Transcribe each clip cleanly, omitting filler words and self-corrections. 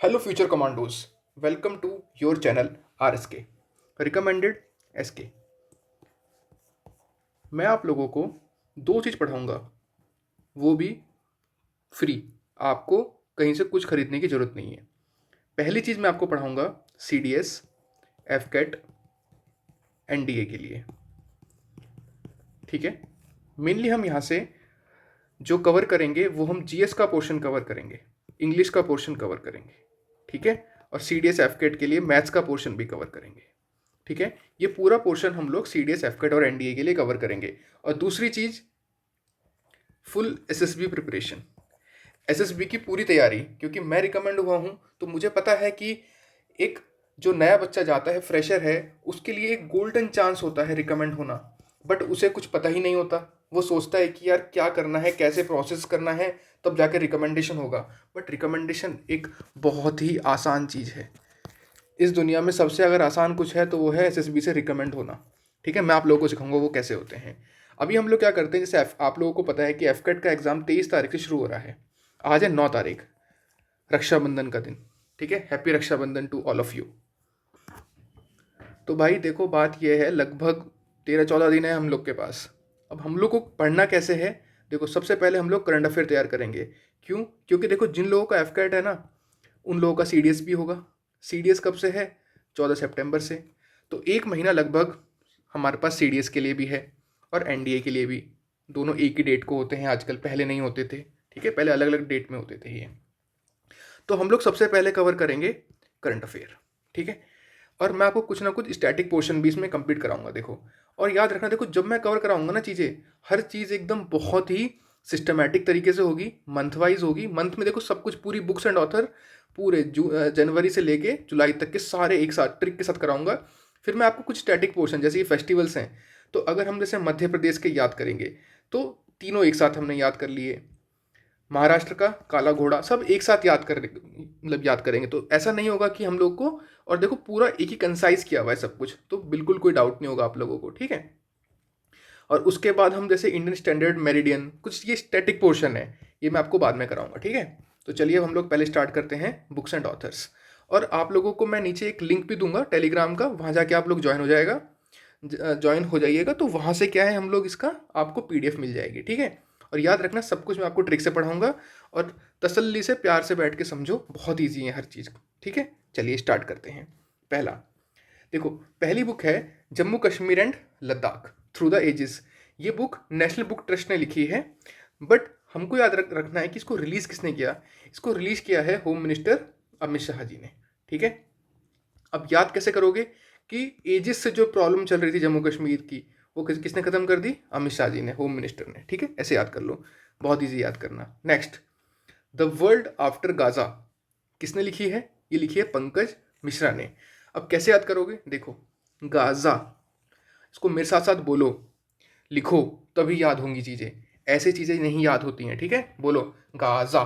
Hello, future commandos. Welcome to your channel RSK. Recommended SK. मैं आप लोगों को दो चीज़ पढ़ाऊंगा, वो भी फ्री। आपको कहीं से कुछ खरीदने की ज़रूरत नहीं है। पहली चीज़ मैं आपको पढ़ाऊंगा CDS, FCAT, NDA के लिए। ठीक है। मेनली हम यहाँ से जो कवर करेंगे वो हम GS का पोर्शन कवर करेंगे, इंग्लिश का पोर्शन कवर करेंगे। ठीक है। और CDS, FCAT के लिए मैथ्स का पोर्शन भी कवर करेंगे। ठीक है। ये पूरा पोर्शन हम लोग CDS, FCAT और NDA के लिए कवर करेंगे। और दूसरी चीज़, फुल SSB प्रिपरेशन, SSB की पूरी तैयारी। क्योंकि मैं रिकमेंड हुआ हूँ तो मुझे पता है कि एक जो नया बच्चा जाता है, फ्रेशर है, उसके लिए एक गोल्डन चांस होता है रिकमेंड होना। बट उसे कुछ पता ही नहीं होता। वो सोचता है कि यार क्या करना है, कैसे प्रोसेस करना है, तब जाकर रिकमेंडेशन होगा। बट रिकमेंडेशन एक बहुत ही आसान चीज़ है। इस दुनिया में सबसे अगर आसान कुछ है तो वो है SSB से रिकमेंड होना। ठीक है। मैं आप लोगों को सिखाऊंगा वो कैसे होते हैं। अभी हम लोग क्या करते हैं, जैसे आप लोगों को पता है कि FCAT का एग्ज़ाम 23 तारीख से शुरू हो रहा है। आज है 9 तारीख, रक्षाबंधन का दिन। ठीक है। Happy Rakshabandhan to all of you. तो भाई देखो, बात यह है, लगभग 13-14 दिन है हम लोग के पास। अब हम लोग को पढ़ना कैसे है? देखो, सबसे पहले हम लोग करंट अफेयर तैयार करेंगे। क्यों? क्योंकि देखो, जिन लोगों का FCAT है ना, उन लोगों का CDS भी होगा। CDS कब से है? 14 सितंबर से। तो एक महीना लगभग हमारे पास CDS के लिए भी है और NDA के लिए भी। दोनों एक ही डेट को होते हैं आजकल, पहले नहीं होते थे। ठीक है। पहले अलग अलग डेट में होते थे ये। तो हम लोग सबसे पहले कवर करेंगे करंट अफेयर। ठीक है। और मैं आपको कुछ ना कुछ स्टैटिक पोर्शन भी इसमें कंप्लीट कराऊंगा। देखो, और याद रखना, देखो जब मैं कवर कराऊंगा ना चीज़ें, हर चीज़ एकदम बहुत ही सिस्टमैटिक तरीके से होगी, मंथ वाइज होगी। मंथ में देखो सब कुछ, पूरी बुक्स एंड ऑथर पूरे जनवरी से लेके जुलाई तक के सारे एक साथ ट्रिक के साथ कराऊंगा। फिर मैं आपको कुछ स्टैटिक पोर्शन, जैसे ये फेस्टिवल्स हैं, तो अगर हम जैसे मध्य प्रदेश के याद करेंगे तो तीनों एक साथ हमने याद कर लिए। महाराष्ट्र का काला घोड़ा, सब एक साथ याद कर, मतलब याद करेंगे तो ऐसा नहीं होगा कि हम लोग को। और देखो पूरा एक ही कंसाइज किया हुआ है सब कुछ, तो बिल्कुल कोई डाउट नहीं होगा आप लोगों को। ठीक है। और उसके बाद हम जैसे इंडियन स्टैंडर्ड, मेरिडियन, कुछ ये स्टैटिक पोर्शन है, ये मैं आपको बाद में कराऊंगा। ठीक है। तो चलिए अब हम लोग पहले स्टार्ट करते हैं बुक्स एंड ऑथर्स। और आप लोगों को मैं नीचे एक लिंक भी दूंगा टेलीग्राम का, वहाँ जाके आप लोग ज्वाइन हो जाएगा, ज्वाइन हो जाइएगा। तो वहाँ से क्या है, हम लोग इसका आपको PDF मिल जाएगी। ठीक है। और याद रखना, सब कुछ मैं आपको ट्रिक से पढ़ाऊंगा। और तसल्ली से प्यार से बैठ के समझो, बहुत ईजी है हर चीज़। ठीक है। चलिए स्टार्ट करते हैं। पहला, देखो पहली बुक है Jammu Kashmir and Ladakh through the ages. ये बुक नेशनल बुक ट्रस्ट ने लिखी है। बट हमको याद रखना है कि इसको रिलीज़ किसने किया। इसको रिलीज़ किया है होम मिनिस्टर अमित शाह जी ने। ठीक है। अब याद कैसे करोगे कि एजिस से जो प्रॉब्लम चल रही थी जम्मू कश्मीर की, वो किसने ख़त्म कर दी? अमित शाह जी ने, होम मिनिस्टर ने। ठीक है। ऐसे याद कर लो, बहुत ईजी याद करना। Next, the world after Gaza किसने लिखी है? ये लिखी है पंकज मिश्रा ने। अब कैसे याद करोगे? देखो, गाजा, इसको मेरे साथ साथ बोलो, लिखो, तभी याद होंगी चीज़ें। ऐसे चीज़ें नहीं याद होती हैं। ठीक है। बोलो, गाजा,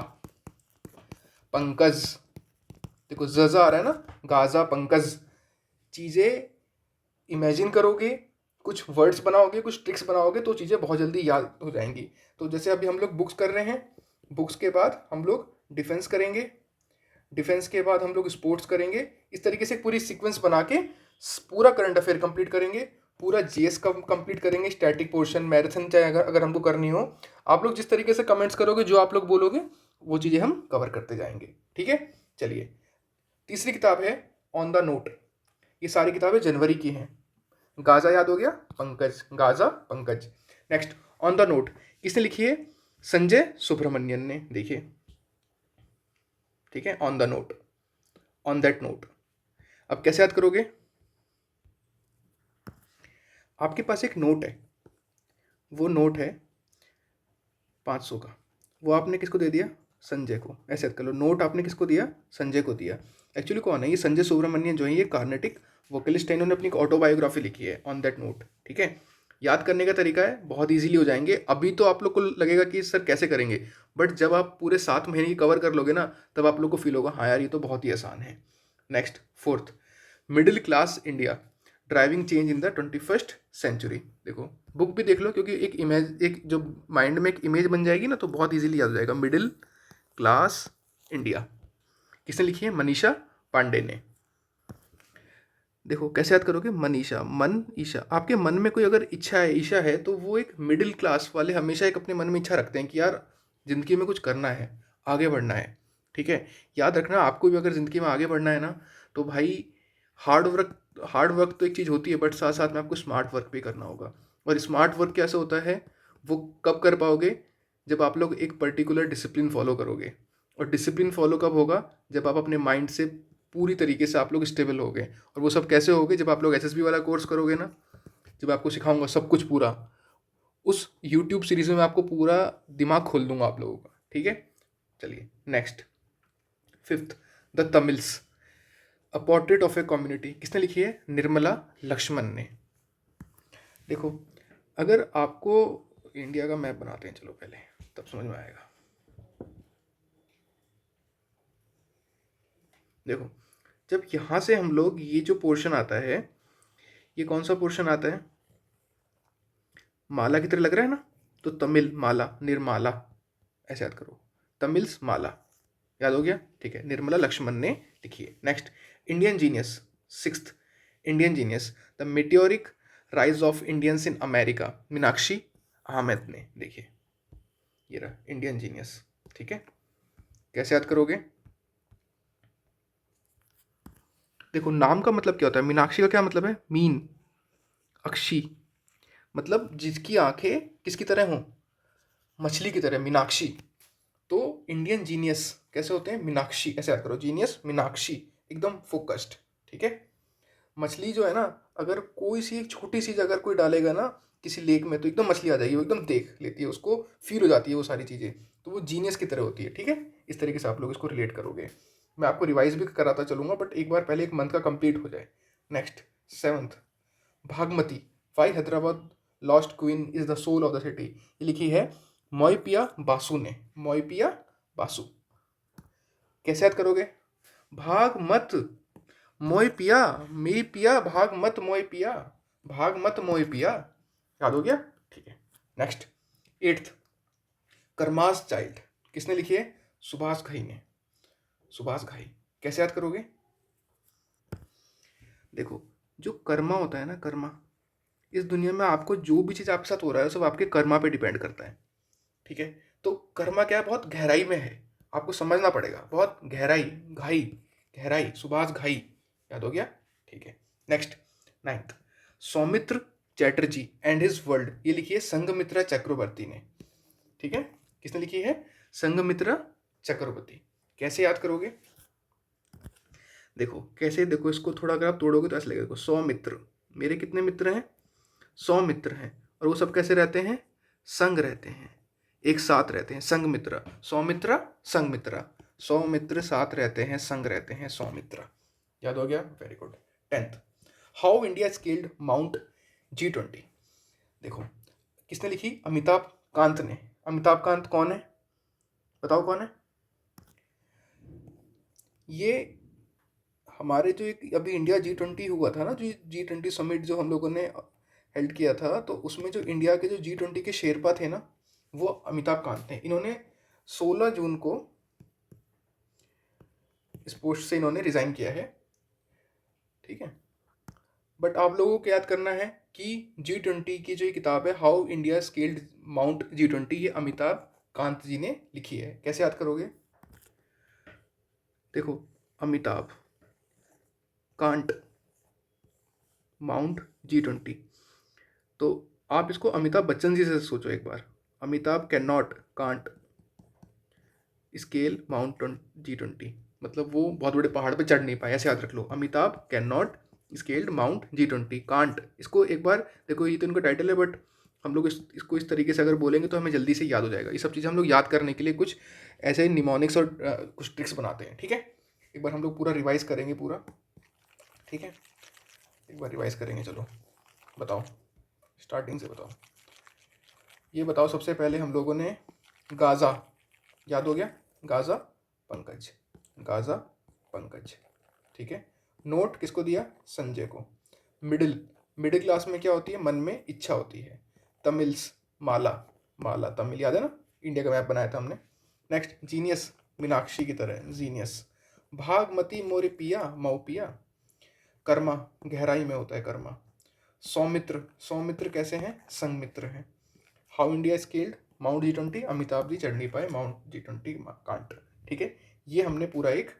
पंकज। देखो जजा आ रहा है ना, गाजा, पंकज। चीज़ें इमेजिन करोगे, कुछ वर्ड्स बनाओगे, कुछ ट्रिक्स बनाओगे, तो चीज़ें बहुत जल्दी याद हो जाएंगी। तो जैसे अभी हम लोग बुक्स कर रहे हैं, बुक्स के बाद हम लोग डिफेंस करेंगे, डिफेंस के बाद हम लोग स्पोर्ट्स करेंगे। इस तरीके से पूरी सीक्वेंस बना के पूरा करंट अफेयर कंप्लीट करेंगे, पूरा GS का कंप्लीट करेंगे, स्टैटिक पोर्शन, मैराथन चाहे अगर हमको करनी हो। आप लोग जिस तरीके से कमेंट्स करोगे, जो आप लोग बोलोगे, वो चीज़ें हम कवर करते जाएंगे। ठीक है। चलिए, तीसरी किताब है ऑन द नोट। ये सारी किताबें जनवरी की हैं। गाजा याद हो गया, Pankaj, Gaza, Pankaj. Next, on the note किसने लिखी है? संजय सुब्रमण्यन ने। देखिए, ठीक है, on the note, on that note. अब कैसे याद करोगे? आपके पास एक नोट है, वो नोट है 500 का, वो आपने किसको दे दिया? संजय को। ऐसे याद कर लो, नोट आपने किसको दिया? संजय को दिया। एक्चुअली कौन है ये? संजय सुब्रमण्यन जो है, ये कार्नेटिक वोकलिस्ट है। इन्होंने अपनी एक ऑटोबायोग्राफी लिखी है, ऑन दैट नोट। ठीक है। याद करने का तरीका है, बहुत इजीली हो जाएंगे। अभी तो आप लोग को लगेगा कि सर कैसे करेंगे, बट जब आप पूरे 7 महीने की कवर कर लोगे ना, तब आप लोग को फील होगा हाँ यार ये तो बहुत ही आसान है। Next, fourth, middle class India, driving change in the 21st century. देखो, बुक भी देख लो, क्योंकि एक इमेज, एक जो माइंड में एक इमेज बन जाएगी ना, तो बहुत इजीली याद हो जाएगा। मिडिल क्लास इंडिया, किसने लिखी है? मनीषा पांडे ने। देखो कैसे याद करोगे? मनीषा, मन ईशा। आपके मन में कोई अगर इच्छा है, ईशा है, तो वो एक मिडिल क्लास वाले हमेशा एक अपने मन में इच्छा रखते हैं कि यार ज़िंदगी में कुछ करना है, आगे बढ़ना है। ठीक है, याद रखना, आपको भी अगर ज़िंदगी में आगे बढ़ना है ना, तो भाई हार्ड वर्क तो एक चीज़ होती है, बट साथ साथ में आपको स्मार्ट वर्क भी करना होगा। और स्मार्ट वर्क कैसे होता है, वो कब कर पाओगे? जब आप लोग एक पर्टिकुलर डिसिप्लिन फॉलो करोगे। और डिसिप्लिन फॉलो कब होगा? जब आप अपने माइंड से पूरी तरीके से आप लोग स्टेबल हो गए। और वो सब कैसे होगे? जब आप लोग एसएसबी वाला कोर्स करोगे ना, जब आपको सिखाऊंगा सब कुछ पूरा, उस यूट्यूब सीरीज में मैं आपको पूरा दिमाग खोल दूंगा आप लोगों का। ठीक है, चलिए next. Fifth, the Tamils, a portrait of a community. किसने लिखी है? निर्मला लक्ष्मण ने। देखो, अगर आपको इंडिया का मैप बनाते हैं, चलो पहले, तब समझ में आएगा। देखो, जब यहाँ से हम लोग, ये जो पोर्शन आता है, ये कौन सा पोर्शन आता है? माला की तरह लग रहा है ना, तो तमिल माला, निर्माला, ऐसे याद करो, तमिल्स माला। याद हो गया? ठीक है, निर्मला लक्ष्मण ने लिखी है। Next, Indian genius, sixth, Indian genius, the meteoric rise of Indians in America, Meenakshi Ahmed ने। देखिए ये रहा इंडियन जीनियस। ठीक है, कैसे याद करोगे? देखो, नाम का मतलब क्या होता है? मीनाक्षी का क्या मतलब है? मीन, अक्षी, मतलब जिसकी आंखें किसकी तरह हों? मछली की तरह, मीनाक्षी। तो इंडियन जीनियस कैसे होते हैं? मीनाक्षी, ऐसे याद करो, जीनियस मीनाक्षी, एकदम फोकस्ड। ठीक है, मछली जो है ना, अगर कोई सी एक छोटी सी अगर कोई डालेगा ना किसी लेक में, तो एकदम मछली आ जाएगी, वो एकदम देख लेती है, उसको फील हो जाती है वो सारी चीज़ें, तो वो जीनियस की तरह होती है। ठीक है, इस तरीके से आप लोग इसको रिलेट करोगे। मैं आपको रिवाइज भी कराता चलूंगा, बट एक बार पहले एक मंथ का कंप्लीट हो जाए। Next, seventh, Bhagmati, why Hyderabad lost queen is the soul of the city. ये लिखी है मोइपिया बासु ने। मोइपिया बासु, कैसे याद करोगे? भाग मत मोय पिया, मेरी पिया, भाग मत मोय पिया, भाग मत मोय पिया। याद हो गया? ठीक है, नेक्स्ट, एट्थ, कर्मास चाइल्ड। किसने लिखी है? सुभाष घई ने। सुभाष घई, कैसे याद करोगे? देखो, जो कर्मा होता है ना, कर्मा, इस दुनिया में आपको जो भी चीज़ आपके साथ हो रहा है, सब आपके कर्मा पे डिपेंड करता है। ठीक है, तो कर्मा क्या है? बहुत गहराई में है, आपको समझना पड़ेगा, बहुत गहराई, घाई, गहराई, सुभाष घाई। याद हो गया? ठीक है, next, ninth, Soumitra Chatterjee and his world. ये लिखी है संघमित्रा चक्रवर्ती ने। ठीक है, किसने लिखी है? संघमित्रा चक्रवर्ती। कैसे याद करोगे? देखो कैसे, देखो इसको थोड़ा अगर आप तोड़ोगे तो ऐसा लगेगा। देखो, सौमित्र, मेरे कितने मित्र हैं? 100 मित्र हैं। और वो सब कैसे रहते हैं? संग रहते हैं, एक साथ रहते हैं, संग मित्र, सौमित्र संग मित्र, 100 मित्र साथ रहते हैं, संग रहते हैं, सौमित्र। याद हो गया? Very good. Tenth, how India scaled mount G20। देखो, किसने लिखी? अमिताभ कांत ने। अमिताभ कांत कौन है? बताओ कौन है? ये हमारे जो एक अभी इंडिया G20 हुआ था ना, जो G20 समिट जो हम लोगों ने हेल्ड किया था, तो उसमें जो इंडिया के जो G20 के शेरपा थे ना, वो अमिताभ कांत थे। इन्होंने 16 जून को इस पोस्ट से इन्होंने रिजाइन किया है। ठीक है, बट आप लोगों को याद करना है कि G20 की जो ये किताब है, how India scaled mount G20, ये अमिताभ कांत जी ने लिखी है। कैसे याद करोगे? देखो, अमिताभ कांट माउंट G20, तो आप इसको अमिताभ बच्चन जी से सोचो एक बार। Amitabh can not, can't scale mount G20, मतलब वो बहुत बड़े पहाड़ पे चढ़ नहीं पाए, ऐसे याद रख लो। Amitabh can not scaled mount G20, can't. इसको एक बार देखो, ये तो इनका टाइटल है, बट हम लोग इसको इस तरीके से अगर बोलेंगे तो हमें जल्दी से याद हो जाएगा। ये सब चीज़ें हम लोग याद करने के लिए कुछ ऐसे निमोनिक्स और कुछ ट्रिक्स बनाते हैं। ठीक है, एक बार हम लोग पूरा रिवाइज करेंगे पूरा। ठीक है, एक बार रिवाइज करेंगे, चलो बताओ, स्टार्टिंग से बताओ। ये बताओ, सबसे पहले हम लोगों ने गाज़ा, याद हो गया? Gaza Pankaj, Gaza Pankaj. ठीक है, नोट किसको दिया? संजय को। मिडिल, मिडिल क्लास में क्या होती है? मन में इच्छा होती है। तमिल्स, माला, माला तमिल, याद है ना? इंडिया का मैप बनाया था हमने। नेक्स्ट, जीनियस, मीनाक्षी की तरह जीनियस। भागमती मोरे पिया मऊ पिया। कर्मा गहराई में होता है कर्मा। सौमित्र, सौमित्र कैसे हैं? संगमित्र हैं। How India scaled mount G20, Amitabh ji चढ़ नहीं पाए माउंट G20 कांट। ठीक है, ये हमने पूरा एक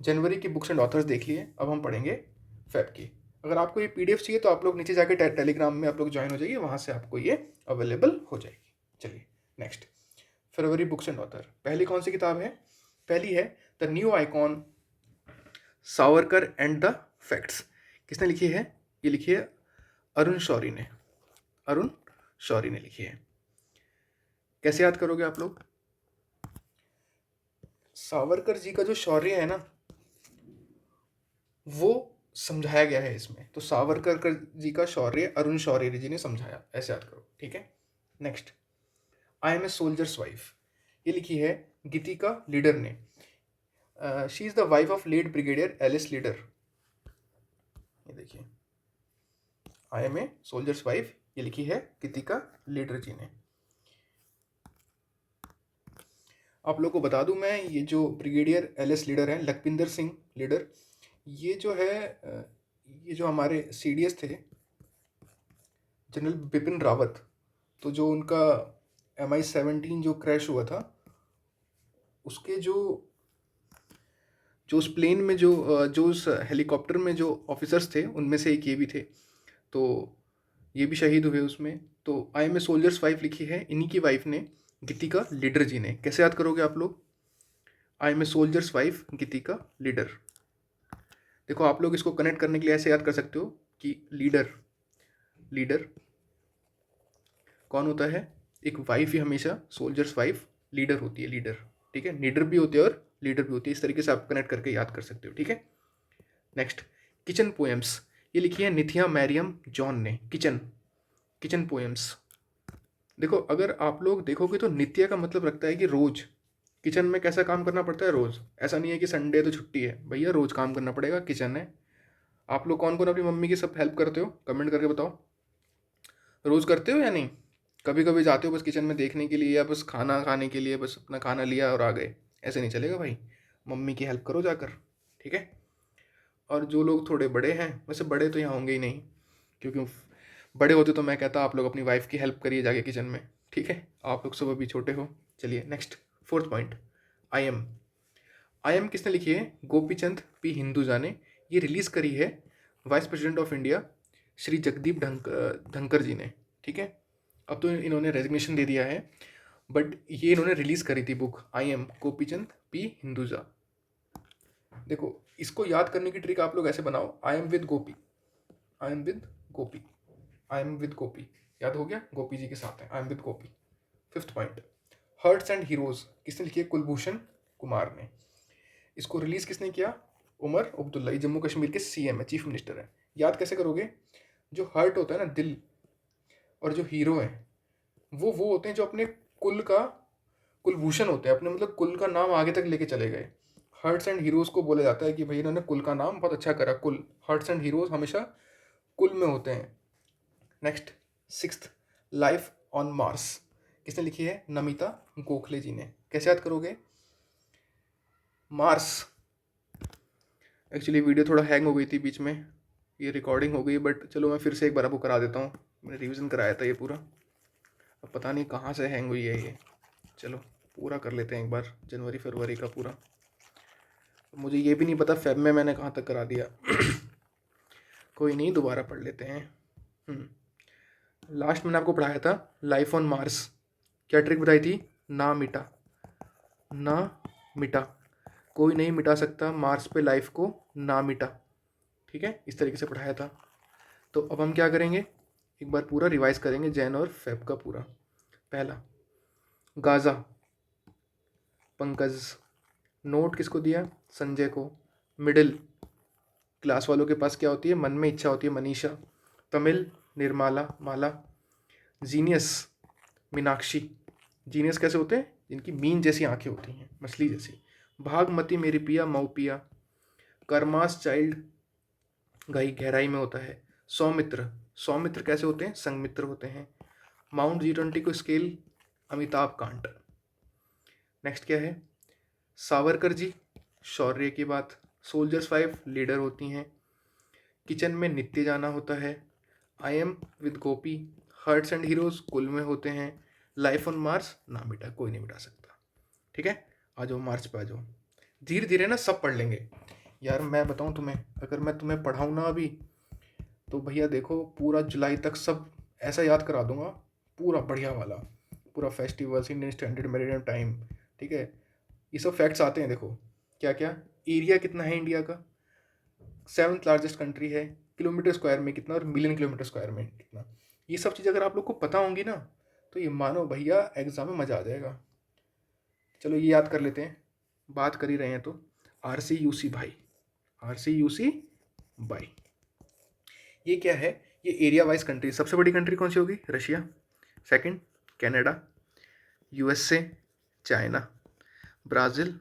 जनवरी की बुक्स एंड ऑथर्स देख लिए। अब हम पढ़ेंगे फेब की। अगर आपको ये PDF चाहिए तो आप लोग नीचे जाके टेलीग्राम में आप लोग ज्वाइन हो जाइए, वहाँ से आपको ये अवेलेबल हो जाएगी। चलिए next, February books and author. पहली कौन सी किताब है? पहली है the new icon Savarkar and the facts. किसने लिखी है? ये लिखी है अरुण शौरी ने। अरुण शौरी ने लिखी है। कैसे याद करोगे आप लोग? सावरकर जी का जो शौर्य है ना, वो समझाया गया है इसमें। तो सावरकर जी का शौर्य अरुण शौरी जी ने समझाया, ऐसे याद करो। ठीक है, next, I am a soldier's wife. ये लिखी है गीतिका लीडर ने। She is the wife of late brigadier Ellis Leader. ये देखिए, I am a soldier's wife, ये लिखी है गीतिका लीडर जी ने। आप लोग को बता दूं मैं, ये जो ब्रिगेडियर एलिस लीडर हैं, लखविंदर सिंह लीडर, ये जो है ये जो हमारे CDS थे, जनरल बिपिन रावत, तो जो उनका MI-17 जो क्रैश हुआ था, उसके जो उस प्लेन में जो उस हेलीकॉप्टर में जो ऑफिसर्स थे, उनमें से एक ये भी थे। तो ये भी शहीद हुए उसमें। तो I am a soldier's wife लिखी है इन्हीं की वाइफ ने, गीतिका लीडर जी ने। कैसे याद करोगे आप लोग? I am a soldier's wife Geetika Leader. देखो, आप लोग इसको कनेक्ट करने के लिए ऐसे याद कर सकते हो कि लीडर, लीडर कौन होता है? एक वाइफ ही हमेशा सोल्जर्स वाइफ लीडर होती है, लीडर। ठीक है, लीडर भी होती है और लीडर भी होती है। इस तरीके से आप कनेक्ट करके याद कर सकते हो। ठीक है, नेक्स्ट, किचन पोएम्स। ये लिखी है निथिया मैरियम जॉन ने। Kitchen, kitchen poems. देखो, अगर आप लोग देखोगे तो नित्य का मतलब रखता है कि रोज किचन में कैसा काम करना पड़ता है, रोज। ऐसा नहीं है कि संडे तो छुट्टी है, भैया रोज काम करना पड़ेगा, किचन है। आप लोग कौन कौन अपनी मम्मी की सब हेल्प करते हो? कमेंट करके बताओ, रोज करते हो या नहीं? कभी कभी जाते हो बस किचन में देखने के लिए, या बस खाना खाने के लिए, बस अपना खाना लिया और आ गए? ऐसे नहीं चलेगा भाई, मम्मी की हेल्प करो जाकर। ठीक है, और जो लोग थोड़े बड़े हैं, वैसे बड़े तो यहाँ होंगे ही नहीं, क्योंकि बड़े होते तो मैं कहता आप लोग अपनी वाइफ की हेल्प करिए जाके किचन में। ठीक है, आप लोग सब अभी छोटे हो। चलिए next, fourth point, I am. I am किसने लिखी है? गोपीचंद P हिंदुजा ने। ये रिलीज़ करी है vice president of India Shri Jagdeep धनकर जी ने। ठीक है, अब तो इन्होंने रेजिग्नेशन दे दिया है, बट ये इन्होंने रिलीज़ करी थी book, I am Gopichand P Hinduja. देखो, इसको याद करने की ट्रिक आप लोग ऐसे बनाओ, I am with Gopi, I am with Gopi, I am with Gopi. याद हो गया, गोपी जी के साथ है, I am with Gopi. Fifth point, hearts and heroes. किसने लिखी है? कुलभूषण कुमार ने। इसको रिलीज़ किसने किया? उमर अब्दुल्ला। ये जम्मू कश्मीर के CM है, चीफ मिनिस्टर है। याद कैसे करोगे? जो हर्ट होता है ना, दिल, और जो हीरो है वो होते हैं जो अपने कुल का कुलभूषण होते हैं, अपने मतलब कुल का नाम आगे तक लेके चले गए। हर्ट्स एंड हीरोज को बोला जाता है कि भाई इन्होंने कुल का नाम बहुत अच्छा करा। कुल, हर्ट्स एंड हीरोज हमेशा कुल में होते हैं। Next, sixth, life on Mars. किसने लिखी है? नमिता गोखले जी ने। कैसे याद करोगे? मार्स, एक्चुअली वीडियो थोड़ा हैंग हो गई थी बीच में, ये रिकॉर्डिंग हो गई, बट चलो मैं फिर से एक बार आपको करा देता हूँ। मैंने रिवीजन कराया था ये पूरा, अब पता नहीं कहाँ से हैंग हुई है ये। चलो पूरा कर लेते हैं एक बार, जनवरी फरवरी का पूरा। मुझे ये भी नहीं पता फेब में मैंने कहाँ तक करा दिया। कोई नहीं, दोबारा पढ़ लेते हैं। लास्ट मैंने आपको पढ़ाया था लाइफ ऑन मार्स। क्या ट्रिक बताई थी? ना मिटा, ना मिटा, कोई नहीं मिटा सकता मार्स पे लाइफ को, ना मिटा। ठीक है, इस तरीके से पढ़ाया था। तो अब हम क्या करेंगे, एक बार पूरा रिवाइज करेंगे जैन और फेब का पूरा। पहला, गाजा, पंकज। नोट किसको दिया? संजय को। मिडिल क्लास वालों के पास क्या होती है? मन में इच्छा होती है, मनीषा। तमिल, निर्मला, माला। जीनियस, मीनाक्षी। जीनियस कैसे होते हैं? जिनकी मीन जैसी आंखें होती हैं, मछली जैसी। भागमती मेरी पिया मऊ पिया। कर्मास चाइल्ड गहराई में होता है। सौमित्र, सौमित्र कैसे होते हैं? संगमित्र होते हैं। माउंट G20 को स्केल, अमिताभ कांट। नेक्स्ट क्या है? सावरकर जी शौर्य की बात, सोल्जर्स 5 लीडर होती हैं, किचन में नित्य जाना होता है, I am with Gopi, hearts and heroes कुल में होते हैं, लाइफ ऑन मार्स ना बेटा कोई नहीं मिटा सकता। ठीक है, आ जाओ मार्च पे आ जाओ, धीरे धीरे ना सब पढ़ लेंगे। यार मैं बताऊँ तुम्हें, अगर मैं तुम्हें पढ़ाऊँ ना अभी, तो भैया देखो पूरा जुलाई तक सब ऐसा याद करा दूंगा, पूरा बढ़िया वाला, पूरा festivals, Indian standard meridiem time. ठीक है, ये सब फैक्ट्स आते हैं देखो, क्या क्या, एरिया कितना है इंडिया का, 7th लार्जेस्ट कंट्री है, किलोमीटर स्क्वायर में कितना और मिलियन किलोमीटर स्क्वायर में कितना, ये सब चीज़ अगर आप लोग को पता होंगी ना, तो ये मानो भैया एग्जाम में मज़ा आ जाएगा। चलो ये याद कर लेते हैं, बात कर ही रहे हैं तो, आर सी यू सी भाई, आर सी यू सी भाई, ये क्या है, ये एरिया वाइज कंट्री। सबसे बड़ी कंट्री कौन सी होगी, Russia, second Canada, USA, China, Brazil,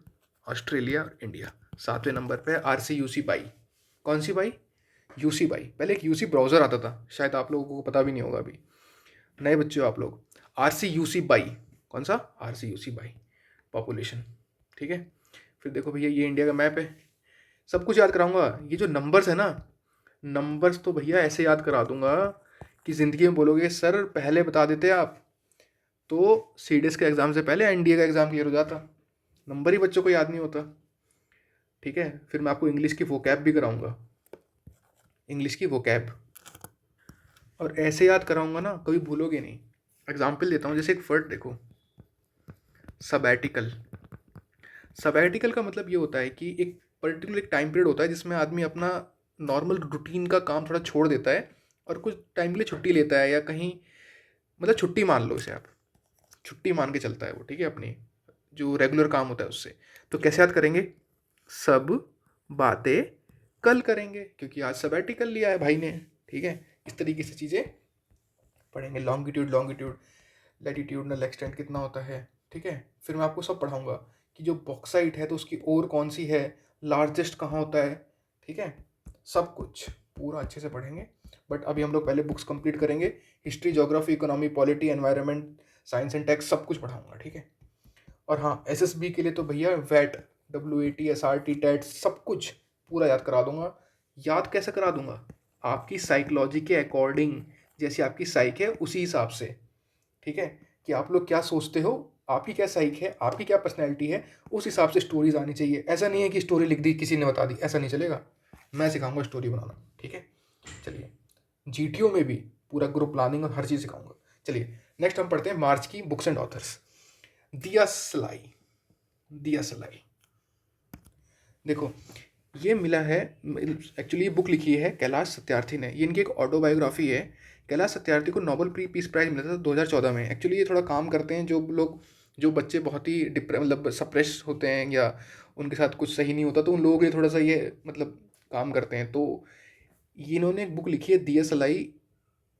Australia और इंडिया। 7वें नंबर पे R C U C by. कौन सी बाई, यूसी बाई। पहले एक यूसी ब्राउज़र आता था, शायद आप लोगों को पता भी नहीं होगा, अभी नए बच्चे हो आप लोग। R C U C by, कौन सा, R C U C by, population. ठीक है, फिर देखो भैया ये इंडिया का मैप है, सब कुछ याद कराऊंगा। ये जो नंबर्स है ना, नंबर्स तो भैया ऐसे याद करा दूंगा कि ज़िंदगी में बोलोगे सर पहले बता देते आप, तो सीडीएस के एग्ज़ाम से पहले एनडीए का एग्ज़ाम क्लियर हो जाता। नंबर ही बच्चों को याद नहीं होता। ठीक है, फिर मैं आपको इंग्लिश की वोकैब भी कराऊंगा, इंग्लिश की वोकैब, और ऐसे याद कराऊंगा ना कभी भूलोगे नहीं। एग्जाम्पल देता हूँ, जैसे एक वर्ड देखो, सबैटिकल। सबैटिकल का मतलब ये होता है कि एक पर्टिकुलर एक टाइम पीरियड होता है जिसमें आदमी अपना नॉर्मल रूटीन का काम थोड़ा छोड़ देता है और कुछ टाइम के लिए छुट्टी लेता है, या कहीं मतलब छुट्टी मान लो इसे आप, छुट्टी मान के चलता है वो। ठीक है, अपनी जो रेगुलर काम होता है उससे। तो कैसे याद करेंगे, सब बातें कल करेंगे, क्योंकि आज सबैटिकल लिया है भाई ने। ठीक है, इस तरीके से चीज़ें पढ़ेंगे। लॉन्गिट्यूड, लॉन्गिट्यूड, लैटिट्यूडनल एक्सटेंट कितना होता है। ठीक है, फिर मैं आपको सब पढ़ाऊंगा कि जो बॉक्साइट है तो उसकी ओर कौन सी है, लार्जेस्ट कहाँ होता है। ठीक है, सब कुछ पूरा अच्छे से पढ़ेंगे। बट अभी हम लोग पहले बुक्स कंप्लीट करेंगे, history, geography, economy, polity, environment, science and techs, सब कुछ पढ़ाऊंगा। ठीक है, और हाँ एसएसबी के लिए तो भैया वैट, WAT, SRT, टेट, सब कुछ पूरा याद करा दूंगा। याद कैसे करा दूंगा, आपकी साइकोलॉजी के अकॉर्डिंग, जैसी आपकी साइक है उसी हिसाब से। ठीक है, कि आप लोग क्या सोचते हो, आपकी क्या साइक है, आपकी क्या पर्सनैलिटी है, उस हिसाब से स्टोरीज आनी चाहिए। ऐसा नहीं है कि स्टोरी लिख दी किसी ने बता दी, ऐसा नहीं चलेगा। मैं सिखाऊंगा स्टोरी बनाना। ठीक है, चलिए GTO में भी पूरा ग्रुप प्लानिंग और हर चीज़ सिखाऊंगा। चलिए नेक्स्ट हम पढ़ते हैं मार्च की बुक्स एंड ऑथर्स। दिया सलाई, दिया सलाई, देखो ये मिला है, एक्चुअली ये बुक लिखी है कैलाश सत्यार्थी ने, ये इनकी एक ऑटोबायोग्राफी है। कैलाश सत्यार्थी को नोबेल पीस प्राइज मिला था 2014 में। एक्चुअली ये थोड़ा काम करते हैं जो लोग, जो बच्चे बहुत ही मतलब सप्रेस होते हैं या उनके साथ कुछ सही नहीं होता, तो उन लोगों के लिए थोड़ा सा ये मतलब काम करते हैं। तो ये इन्होंने एक बुक लिखी है दिया सलाई।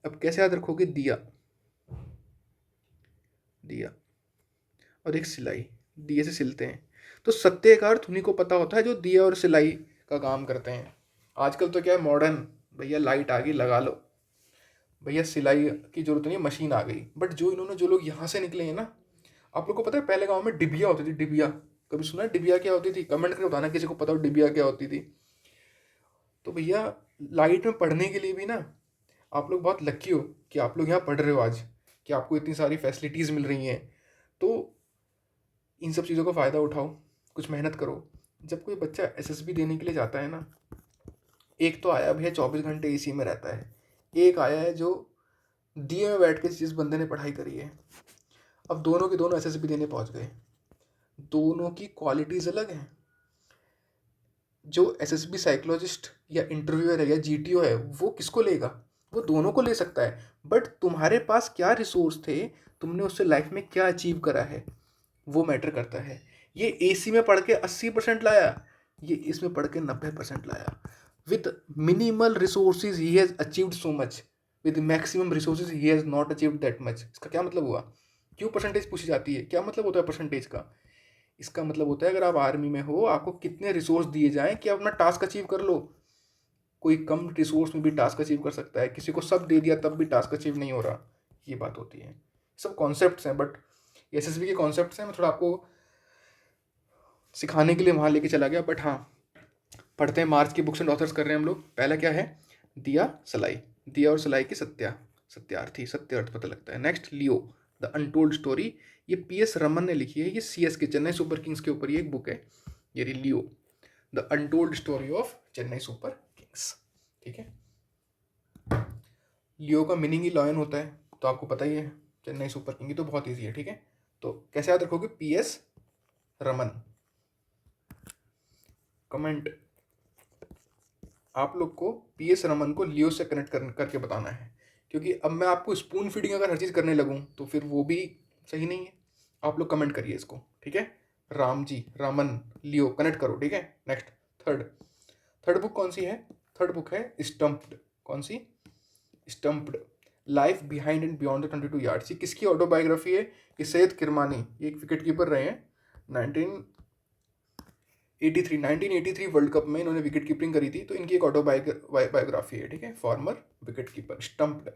अब कैसे याद रखोगे, दिया, दिया और एक सिलाई, दिए से सिलते हैं। तो सत्य का अर्थ उन्हीं को पता होता है जो दिया और सिलाई का काम करते हैं। आजकल तो क्या है, मॉडर्न, भैया लाइट आ गई लगा लो, भैया सिलाई की जरूरत नहीं है, मशीन आ गई। बट जो इन्होंने, जो लोग यहाँ से निकले हैं ना, आप लोग को पता है पहले गांव में डिबिया होती थी, डिबिया, कभी सुना है डिबिया क्या होती थी, कमेंट करके बताना किसी को पता हो डिबिया क्या होती थी। तो भैया लाइट में पढ़ने के लिए भी ना आप लोग बहुत लकी हो कि आप लोग यहाँ पढ़ रहे हो आज, कि आपको इतनी सारी फैसिलिटीज़ मिल रही हैं। तो इन सब चीज़ों का फ़ायदा उठाओ, कुछ मेहनत करो। जब कोई बच्चा एसएसबी देने के लिए जाता है ना, एक तो आया भैया 24 घंटे एसी में रहता है, एक आया है जो दिए में बैठ के जिस बंदे ने पढ़ाई करी है। अब दोनों के दोनों एसएसबी देने पहुंच गए, दोनों की क्वालिटीज़ अलग हैं। जो एसएसबी साइकोलॉजिस्ट या इंटरव्यूअर है या जीटीओ है, वो किसको लेगा, वो दोनों को ले सकता है। बट तुम्हारे पास क्या रिसोर्स थे, तुमने उससे लाइफ में क्या अचीव करा है, वो मैटर करता है। ये एसी में पढ़ के 80% लाया, ये इसमें पढ़ के 90% लाया। With minimal resources he has achieved so much, with maximum resources he has not achieved that much. इसका क्या मतलब हुआ, क्यों परसेंटेज पूछी जाती है, क्या मतलब होता है परसेंटेज का। इसका मतलब होता है अगर आप आर्मी में हो, आपको कितने रिसोर्स दिए जाएं कि आप अपना टास्क अचीव कर लो। कोई कम रिसोर्स में भी टास्क अचीव कर सकता है, किसी को सब दे दिया तब भी टास्क अचीव नहीं हो रहा, ये बात होती है। सब कॉन्सेप्ट्स हैं, बट एसएसबी के कॉन्सेप्ट्स हैं, मैं थोड़ा आपको सिखाने के लिए वहाँ लेके चला गया। बट हाँ, पढ़ते हैं मार्च की बुक्स एंड ऑथर्स कर रहे हैं हम लोग। पहला क्या है? दिया सलाई, दिया और सलाई की सत्यार्थी, सत्य अर्थ पता लगता है। Next Leo the untold story, ये PS रमन ने लिखी है, ये CSK चेन्नई सुपर किंग्स के ऊपर ये एक बुक है, ये रही Leo the untold story of Chennai super Kings. ठीक है, लियो का मीनिंग ही लॉयन होता है, तो आपको पता ही है। चेन्नई सुपर किंग तो बहुत ईजी है। ठीक है, तो कैसे याद रखोगे? PS रमन। कमेंट, आप लोग को PS रमन को लियो से कनेक्ट करके बताना है, क्योंकि अब मैं आपको स्पून फीडिंग अगर हर चीज़ करने लगूँ तो फिर वो भी सही नहीं है। आप लोग कमेंट करिए इसको। ठीक है, राम जी, रामन, लियो कनेक्ट करो। ठीक है, नेक्स्ट थर्ड बुक कौन सी है? थर्ड बुक है स्टम्प्ड। कौन सी? Stumped, life behind and beyond the 22 yards. ये किसकी ऑटोबायोग्राफी है? ये सैयद किरमानी, ये एक विकेट कीपर रहे हैं। 1983 वर्ल्ड कप में इन्होंने विकेट कीपिंग करी थी, तो इनकी एक ऑटोबायोग्राफी है। ठीक है, farmer wicket keeper stumped,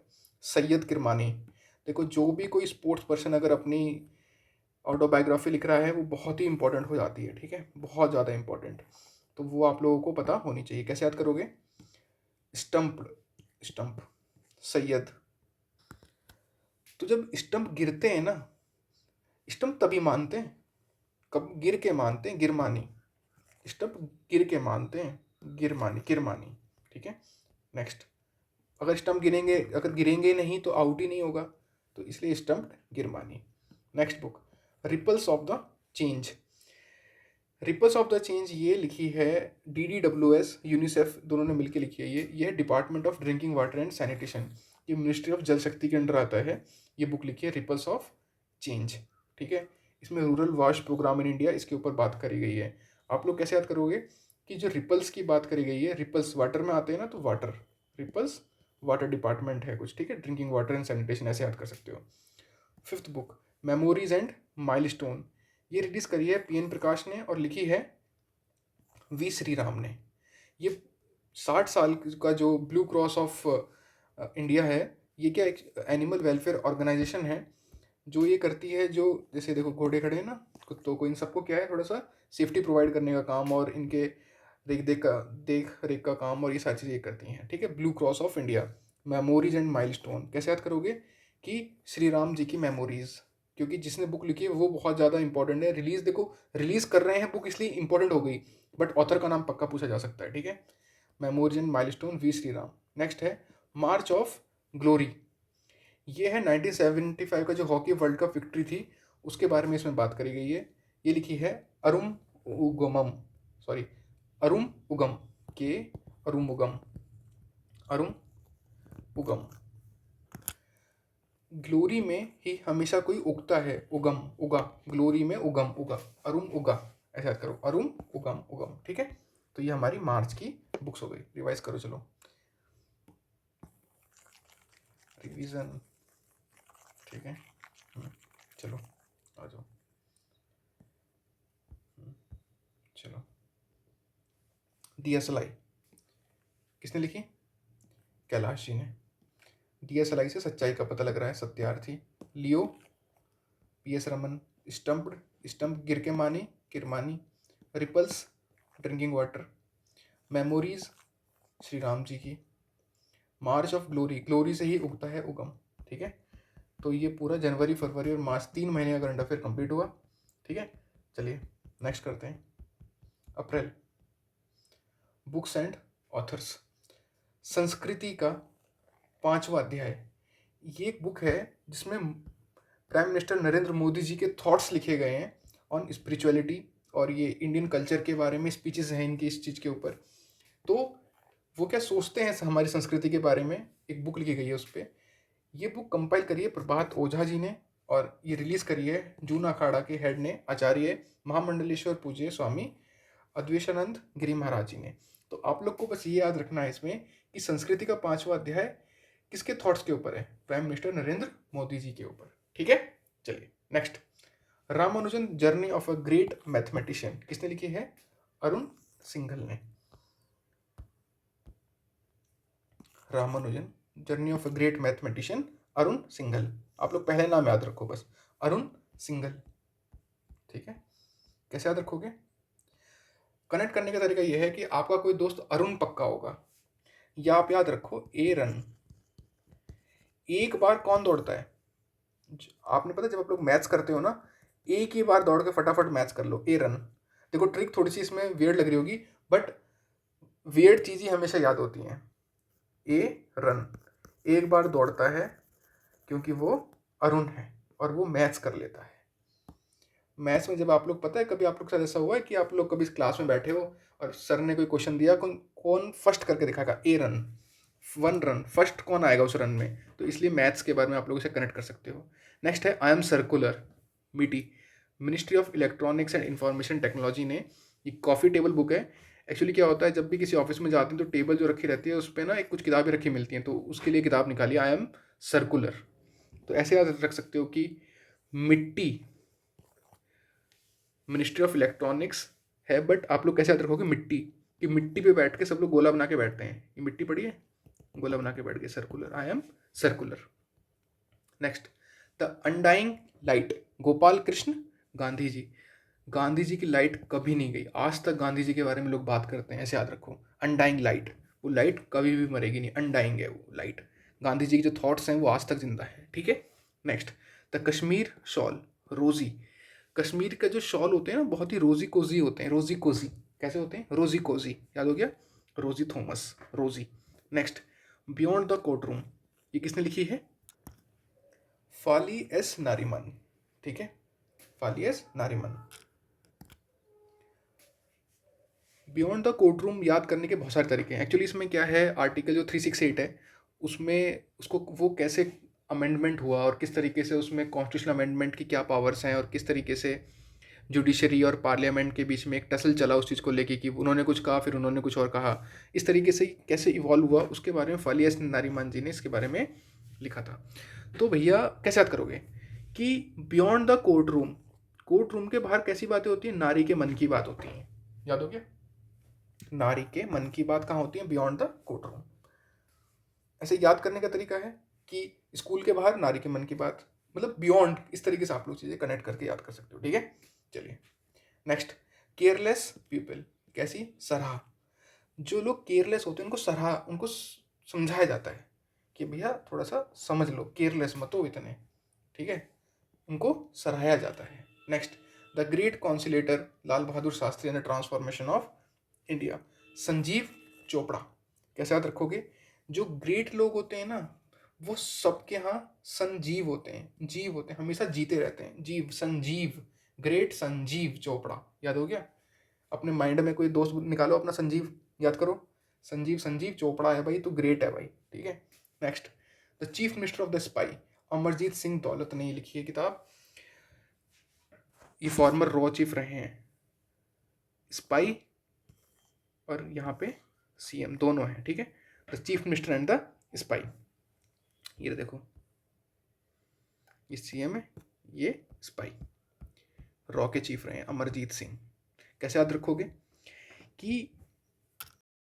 Syed Kirmani. देखो, जो भी कोई स्पोर्ट्स पर्सन अगर अपनी ऑटोबायोग्राफी लिख रहा है वो बहुत ही इंपॉर्टेंट हो जाती है। ठीक है, बहुत ज़्यादा इंपॉर्टेंट, तो वो आप लोगों को पता होनी चाहिए। कैसे याद करोगे? Stumped, stump, Syed. तो जब स्टंप गिरते हैं ना, स्टंप तभी मानते हैं, कब? गिर के मानते हैं, गिरमानी। स्टंप गिर के मानते हैं, गिरमानी, किरमानी। ठीक है, नेक्स्ट, अगर स्टंप गिरेंगे, अगर गिरेंगे नहीं तो आउट ही नहीं होगा, तो इसलिए स्टंप गिरमानी। Next book, ripples of the change. Ripples of the change ये लिखी है DDWS, यूनिसेफ दोनों ने मिलकर लिखी है। ये है department of drinking water and sanitation, ये मिनिस्ट्री ऑफ जल शक्ति के अंडर आता है। ये बुक लिखी है रिपल्स ऑफ चेंज। ठीक है, इसमें rural wash program in India, इसके ऊपर बात करी गई है। आप लोग कैसे याद करोगे कि जो रिपल्स की बात करी गई है, रिपल्स वाटर में आते हैं ना, तो वाटर, रिपल्स वाटर डिपार्टमेंट है कुछ। ठीक है, ड्रिंकिंग वाटर एंड सैनिटेशन ऐसे याद कर सकते हो। Fifth book, memories and milestone, ये रिलीज करी है PN प्रकाश ने और लिखी है V श्रीराम ने। ये 60 साल का जो ब्लू क्रॉस ऑफ इंडिया है, ये क्या एक एनिमल वेलफेयर ऑर्गेनाइजेशन है जो ये करती है, जो जैसे देखो घोड़े खड़े हैं ना, कुत्तों को, इन सबको क्या है, थोड़ा सा सेफ्टी प्रोवाइड करने का काम और इनके देख रेख का काम, और ये सारी चीज़ें करती हैं। ठीक है, blue cross of India. Memories and milestone कैसे याद करोगे कि श्री राम जी की मेमोरीज, क्योंकि जिसने बुक लिखी है वो बहुत ज़्यादा इंपॉर्टेंट है। रिलीज देखो, रिलीज कर रहे हैं बुक इसलिए इंपॉर्टेंट हो गई, बट ऑथर का नाम पक्का पूछा जा सकता है। ठीक है, memories and milestone V Shriram. Next है मार्च ऑफ ग्लोरी, ये है 1975 का जो हॉकी वर्ल्ड कप विक्ट्री थी उसके बारे में इसमें बात करी गई है। ये लिखी है अरुम उगमम, सॉरी अरुम उगम के, अरुम उगम, अरुम उगम। ग्लोरी में ही हमेशा कोई उगता है, उगम, उगा, ग्लोरी में उगम, उगा, अरुम उगा, ऐसा याद करो, अरुम उगम, उगम। ठीक है, तो ये हमारी मार्च की बुक्स हो गई। रिवाइज करो, चलो रिवीजन। ठीक है, चलो आ जाओ, चलो। दिया सलाई किसने लिखी? कैलाश जी ने। दिया सलाई से सच्चाई का पता लग रहा है, Satyarthi. Leo PS Raman. Stumped, stump गिर के मानी, Kirmani. Ripples drinking water. Memories Shri Ram ji की। मार्च ऑफ ग्लोरी, ग्लोरी से ही उगता है उगम। ठीक है, तो ये पूरा जनवरी, फरवरी और मार्च 3 महीने का करंट अफेयर कंप्लीट हुआ। ठीक है, चलिए नेक्स्ट करते हैं अप्रैल। बुक्स एंड ऑथर्स, संस्कृति का 5वां अध्याय। ये एक बुक है जिसमें प्राइम मिनिस्टर नरेंद्र मोदी जी के थॉट्स लिखे गए हैं ऑन स्पिरिचुअलिटी, और ये इंडियन कल्चर के बारे में स्पीचेस हैं इनकी इस चीज़ के ऊपर। तो वो क्या सोचते हैं हमारी संस्कृति के बारे में, एक बुक लिखी गई है उस पर। ये बुक कंपाइल करी है प्रभात ओझा जी ने, और ये रिलीज़ करी है जून अखाड़ा के हेड ने, आचार्य महामंडलेश्वर पूज्य स्वामी अद्वैतानंद गिरी महाराज जी ने। तो आप लोग को बस ये याद रखना है इसमें कि संस्कृति का 5वां अध्याय किसके थॉट्स के ऊपर है? प्राइम मिनिस्टर नरेंद्र मोदी जी के ऊपर। ठीक है, चलिए next. Ramanujan journey of a great mathematician, किसने लिखी है? अरुण सिंघल ने। Ramanujan journey of a great mathematician, Arun Singhal. आप लोग पहले नाम याद रखो बस, अरुण सिंघल। ठीक है, कैसे याद रखोगे? कनेक्ट करने का तरीका ये है कि आपका कोई दोस्त अरुण पक्का होगा, या आप याद रखो ए रन। एक बार कौन दौड़ता है? आपने पता जब आप लोग मैथ्स करते हो ना, एक ही बार दौड़ के फटाफट मैथ्स कर लो, ए रन। देखो ट्रिक थोड़ी सी इसमें वियर्ड लग रही होगी, बट वियर्ड चीज़ ही हमेशा याद होती हैं। ए रन, एक बार दौड़ता है क्योंकि वो अरुण है और वो मैथ्स कर लेता है। मैथ्स में जब आप लोग, पता है कभी आप लोग के साथ ऐसा हुआ है कि आप लोग कभी क्लास में बैठे हो और सर ने कोई क्वेश्चन दिया, कौन कौन फर्स्ट करके दिखाएगा? ए रन, 1 रन, फर्स्ट कौन आएगा उस रन में? तो इसलिए मैथ्स के बारे में आप लोग इसे कनेक्ट कर सकते हो। नेक्स्ट है आई एम सर्कुलर, मीटी। Ministry of electronics and information technology ने, ये कॉफ़ी टेबल बुक है। एक्चुअली क्या होता है, जब भी किसी ऑफिस में जाते हैं तो टेबल जो रखी रहती है उस पर ना एक कुछ किताबें रखी मिलती हैं, तो उसके लिए किताब निकाली, आई एम सर्कुलर। तो ऐसे याद रख सकते हो कि मिट्टी मिनिस्ट्री ऑफ इलेक्ट्रॉनिक्स है, बट आप लोग कैसे याद रखोगे? मिट्टी, कि मिट्टी पे बैठ के सब लोग गोला बना के बैठते हैं, ये मिट्टी पड़ी है, गोला बना के बैठ गए, circular, I am circular. Next, the undying light, Gopal Krishna Gandhi ji. Gandhi ji की लाइट कभी नहीं गई, आज तक गांधी जी के बारे में लोग बात करते हैं, ऐसे याद रखो। अनडाइंग लाइट, वो लाइट कभी भी मरेगी नहीं, अनडाइंग है वो लाइट। गांधी जी के जो थॉट्स हैं वो आज तक जिंदा है, ठीक है। नेक्स्ट, द कश्मीर शॉल, रोजी। कश्मीर का जो शॉल होते हैं ना, बहुत ही रोजी कोजी होते हैं, रोजी कोजी कैसे होते हैं? रोजी कोजी, याद हो गया, Rosy Thomas, Rosy. Next, beyond the court room, ये किसने लिखी है? फाली एस नारिमन, ठीक है, Fali S Nariman. Beyond the court room याद करने के बहुत सारे तरीके हैं। एक्चुअली इसमें क्या है, आर्टिकल जो 368 है उसमें उसको वो कैसे अमेंडमेंट हुआ और किस तरीके से उसमें कॉन्स्टिट्यूशनल अमेंडमेंट की क्या पावर्स हैं और किस तरीके से जुडिशरी और पार्लियामेंट के बीच में एक टसल चला उस चीज़ को लेके कि उन्होंने कुछ कहा फिर उन्होंने कुछ और कहा, इस तरीके से कैसे इवॉल्व हुआ उसके बारे में फाली एस नारिमन जी ने इसके बारे में लिखा था। तो भैया कैसे याद करोगे कि बियॉन्ड द कोर्ट रूम के बाहर कैसी बातें होती हैं? नारी के मन की बात होती हैं, याद हो गया, नारी के मन की बात कहाँ होती है? Beyond the court room. ऐसे याद करने का तरीका है कि स्कूल के बाहर नारी के मन की बात, मतलब बियॉन्ड, इस तरीके से आप लोग चीज़ें कनेक्ट करके याद कर सकते हो, ठीक है। चलिए नेक्स्ट, केयरलेस पीपल, कैसी? सराह। जो लोग केयरलेस होते हैं उनको सराह, उनको समझाया जाता है कि भैया थोड़ा सा समझ लो, केयरलेस मत हो इतने, ठीक है, उनको सराहाया जाता है। Next, the great conciliator Lal Bahadur Shastri and transformation of India, Sanjeev Chopra. कैसे याद रखोगे? जो ग्रेट लोग होते हैं ना वो सबके यहाँ संजीव होते हैं, जीव होते हैं, हमेशा जीते रहते हैं, जीव, संजीव, ग्रेट संजीव चोपड़ा, याद हो गया। अपने माइंड में कोई दोस्त निकालो अपना, संजीव याद करो, संजीव, संजीव चोपड़ा है भाई तो ग्रेट है भाई, ठीक है। Next, the chief minister of the spy, Amarjeet Singh दौलत ने लिखी है किताब, ये फॉर्मर रॉ चीफ रहे हैं, स्पाई और यहाँ पे सीएम दोनों हैं, ठीक है। The chief minister and the spy, ये देखो, ये सीएम है, ये स्पाई, रॉ के चीफ रहे हैं अमरजीत सिंह। कैसे याद रखोगे कि